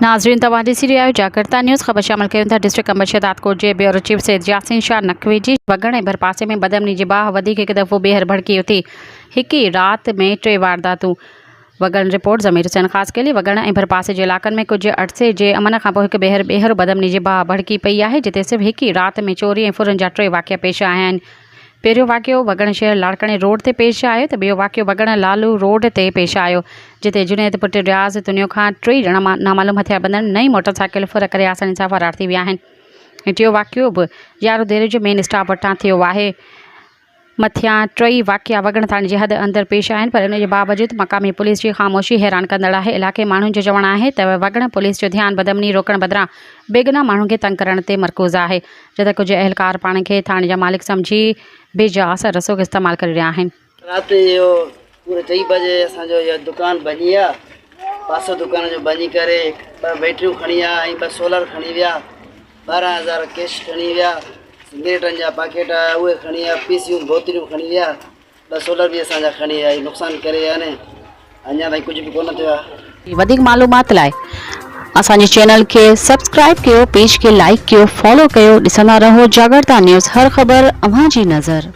नाज़रीन तव्हां ॾिसी रहिया आहियो जागरता न्यूज़। ख़बर शामिल कयूं था। डिस्ट्रिक्ट कमिश्नर राजकोट जे ब्यूरो चीफ सैयद यासीन शाह नक़वी जी वगण ऐं भरपासे में बदमनी जी बाह वधीक हिकु दफ़ो ॿीहर भड़की उथी। हिक ई राति में 3 वारदातूं। वगण रिपोर्ट ज़मीर हुसैन ख़ासि कयली। वगण ऐं भरपासे जे इलाइक़नि में कुझु अरसे जे अमन खां पोइ हिकु ॿीहर बदमनी जी बाह भड़की पई आहे, जिते सिर्फ़ु हिक ई राति में चोरी ऐं फुरनि जा 3 वाक़िया पेश आया आहिनि। पहिरियों वाक़ियो वगण शहर लाड़काणे रोड ते पेश आयो त ॿियो वाक़ियो वगण लालू रोड ते पेश आयो, जिते जुनैद पुट रियाज़ दुनिया खां 3 ॼणा नामालूम हथियारबंदनि नई मोटरसाइकिल फुर करे आसानी सां फ़रार थी विया आहिनि। टियों वाक़ियो बि यारो देरे जो मेन स्टाफ वटां थियो आहे। मथियां 3 वाक़िया वगण थाणे जी हद अंदरि पेश आहिनि, पर इन जे बावजूदि मक़ामी पुलिस जी ख़ामोशी हैरान कंदड़ आहे। इलाइक़े माण्हुनि जो चवणु आहे त वगण पुलिस जो ध्यानु बदमनी रोकण बदिरां बेगुनाह माण्हुनि खे तंग करण ते मरकूज़ आहे, जॾहिं कुझु अहलकार पाण खे थाणे जा मालिक सम्झी बेजा असर रसोग इस्तेमालु करे रहिया आहिनि। राति जो पूरे 3 बजे असांजो इहा दुकान बनी आहे। पासो दुकान जो बनी करे 2 बैटरियूं खणी विया ऐं 2 सोलर खणी विया, 12,000 कैश खणी विया, सिगरेटनि जा पैकेट उहे खणी विया, पीसियूं बोतलियूं खणी विया, 2 सोलर बि असांजा खणी विया। नुक़सानु करे याने अञा ताईं कुझु बि कोन थियो आहे। वधीक मालूमात लाइ असांजे चैनल खे सब्सक्राइब कयो, पेज खे लाइक कयो, फॉलो कयो। ॾिसंदा रहो जागरता न्यूज़, हर ख़बर अव्हां जी नज़र।